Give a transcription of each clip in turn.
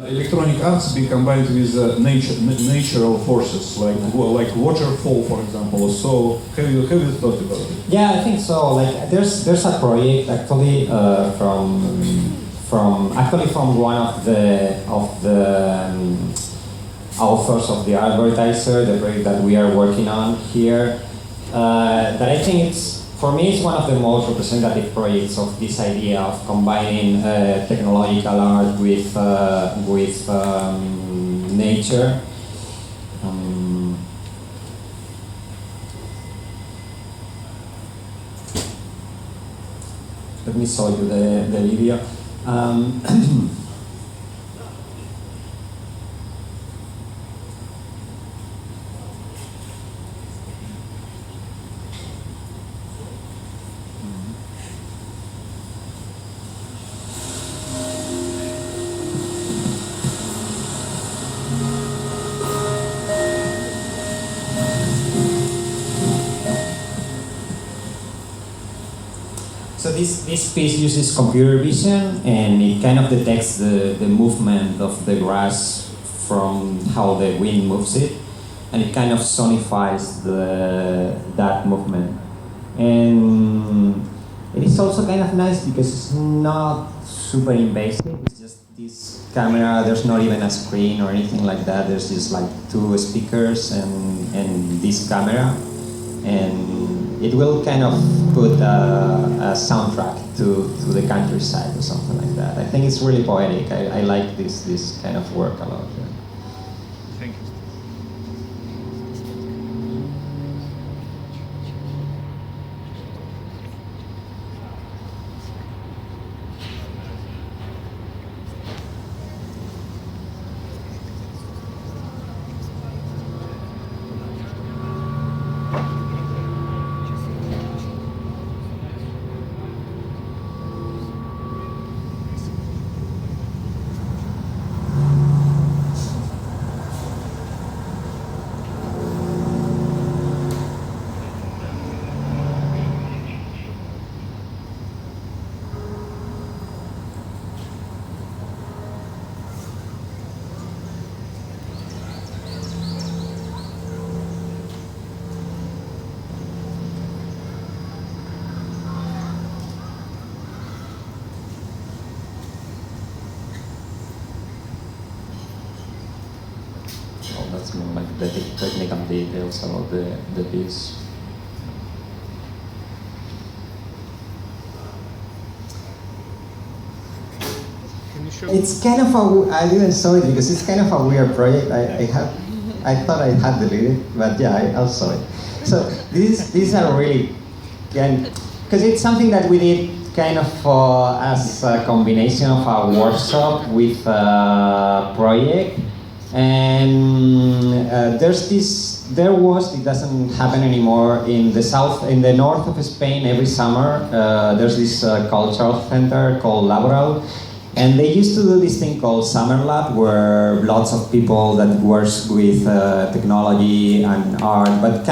Electronic arts be combined with natural forces like waterfall, for example. So have you thought about it? Yeah, I think so. Like there's a project actually from one of the authors of the Artvertiser, the project that we are working on here. That I think for me it's one of the most representative projects of this idea of combining technological art with nature. Let me show you the video. So this piece uses computer vision, and it kind of detects the movement of the grass from how the wind moves it, and it kind of sonifies that movement. And it is also kind of nice because it's not super invasive. It's just this camera. There's not even a screen or anything like that. There's just like 2 speakers and this camera, and it will kind of put a soundtrack to the countryside or something like that. I think it's really poetic. I like this kind of work a lot. Yeah. Thank you. That's more like the technical details about the piece. It's kind of I didn't show it because it's kind of a weird project. I thought I had deleted, but yeah, I'll show it. So these are really, because it's something that we did kind of as a combination of a workshop with a project. And it doesn't happen anymore in the north of Spain every summer. There's this cultural center called Laboral, and they used to do this thing called Summer Lab, where lots of people that works with technology and art, but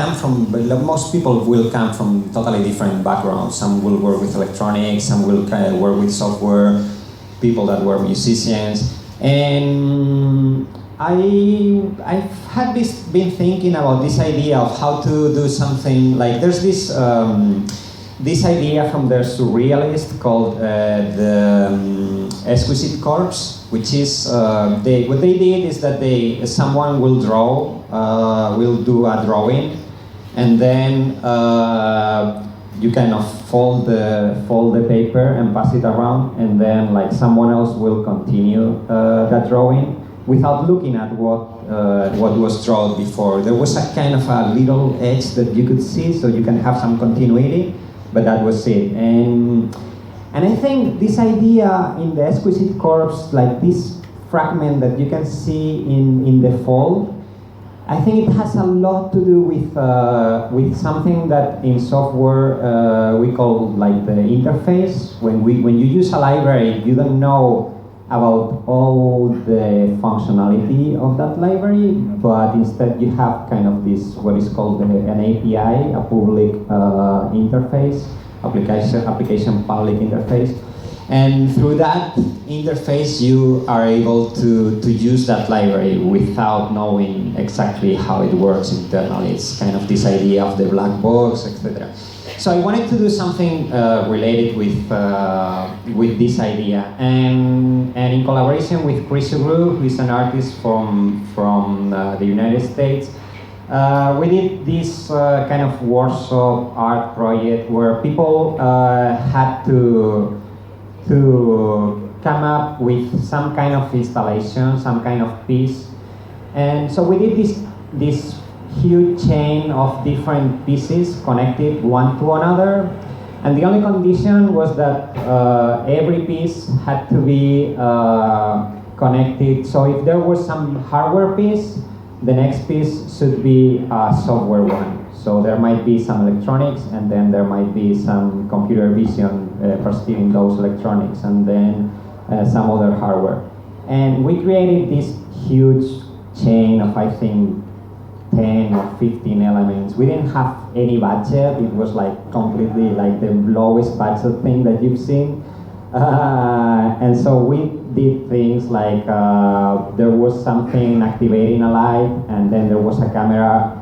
most people will come from totally different backgrounds. Some will work with electronics, some will work with software, people that were musicians, and I've been thinking about this idea of how to do something like there's this idea from the surrealist called the exquisite corpse, which is what they did is that someone will will do a drawing, and then you kind of fold the paper and pass it around, and then like someone else will continue that drawing without looking at what was drawn before. There was a kind of a little edge that you could see, so you can have some continuity, but that was it. And I think this idea in the exquisite corpse, like this fragment that you can see in the fold, I think it has a lot to do with something that in software we call like the interface. When you use a library, you don't know about all the functionality of that library, but instead you have kind of this, what is called an API, a public interface, application public interface. And through that interface, you are able to use that library without knowing exactly how it works internally. It's kind of this idea of the black box, etc. So I wanted to do something related with this idea, and in collaboration with Chris, who is an artist from the United States, we did this kind of workshop art project where people had to come up with some kind of installation, some kind of piece, and so we did this huge chain of different pieces connected one to another, and the only condition was that every piece had to be connected. So if there was some hardware piece, the next piece should be a software one. So there might be some electronics, and then there might be some computer vision perceiving those electronics, and then some other hardware. And we created this huge chain of, I think, 10 or 15 elements. We didn't have any budget. It was like completely like the lowest budget thing that you've seen. And so we did things like there was something activating a light, and then there was a camera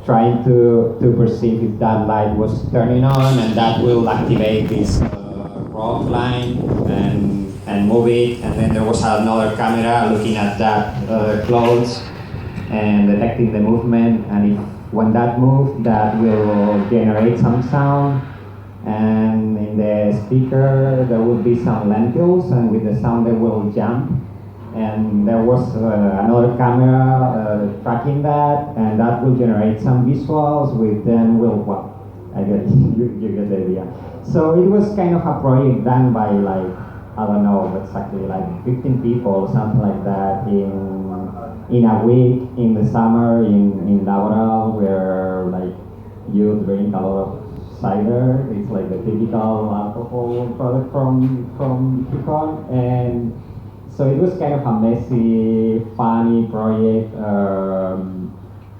trying to perceive if that light was turning on, and that will activate this rock line and move it. And then there was another camera looking at that clothes and detecting the movement, and when that moved, that will generate some sound. And in the speaker there will be some lentils, and with the sound they will jump. And there was another camera tracking that, and that will generate some visuals, which then will, well, I guess you get the idea. So it was kind of a project done by, like, I don't know exactly, like 15 people, something like that, in a week in the summer in Laboral, where like you drink a lot of cider. It's like the typical alcohol product from Yukon, and so it was kind of a messy, funny project.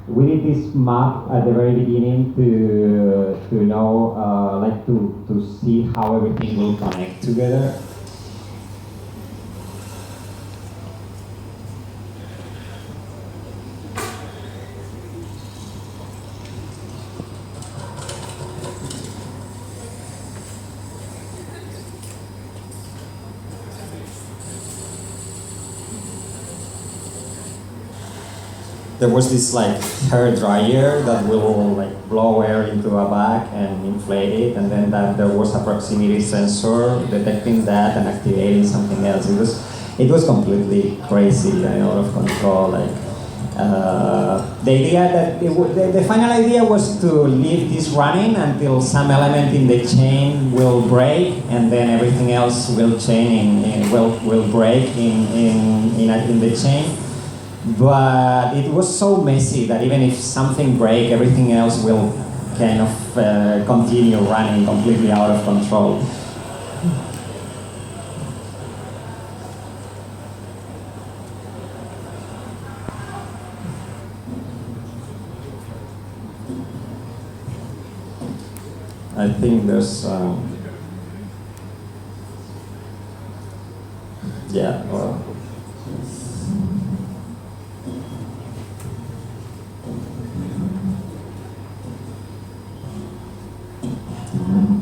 We did this map at the very beginning to know, like to see how everything will connect together. There was this like hair dryer that will like blow air into a bag and inflate it, and then there was a proximity sensor detecting that and activating something else. It was completely crazy and out of control. Like the idea that the final idea was to leave this running until some element in the chain will break, and then everything else will will break in the chain. But it was so messy that even if something breaks, everything else will kind of continue running completely out of control. I think there's yeah.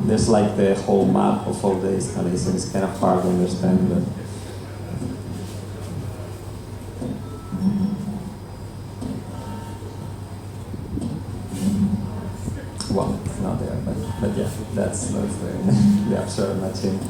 There's like the whole map of all the installations. It's kind of hard to understand, but well, it's not there. But yeah, that's the absurd machine.